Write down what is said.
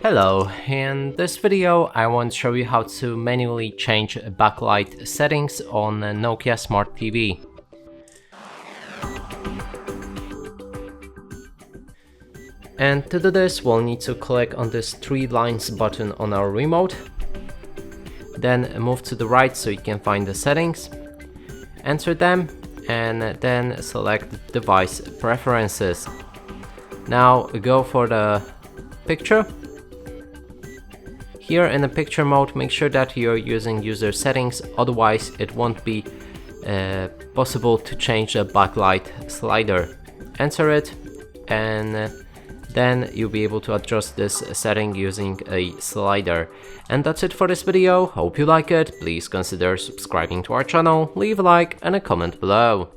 Hello, in this video I want to show you how to manually change backlight settings on a Nokia Smart TV. And to do this we'll need to click on this 3 lines button on our remote, then move to the right so you can find the settings, enter them and then select device preferences. Now go for the picture. Here in the picture mode, make sure that you're using user settings, otherwise it won't be possible to change the backlight slider. Enter it and then you'll be able to adjust this setting using a slider. And that's it for this video. Hope you like it. Please consider subscribing to our channel, leave a like and a comment below.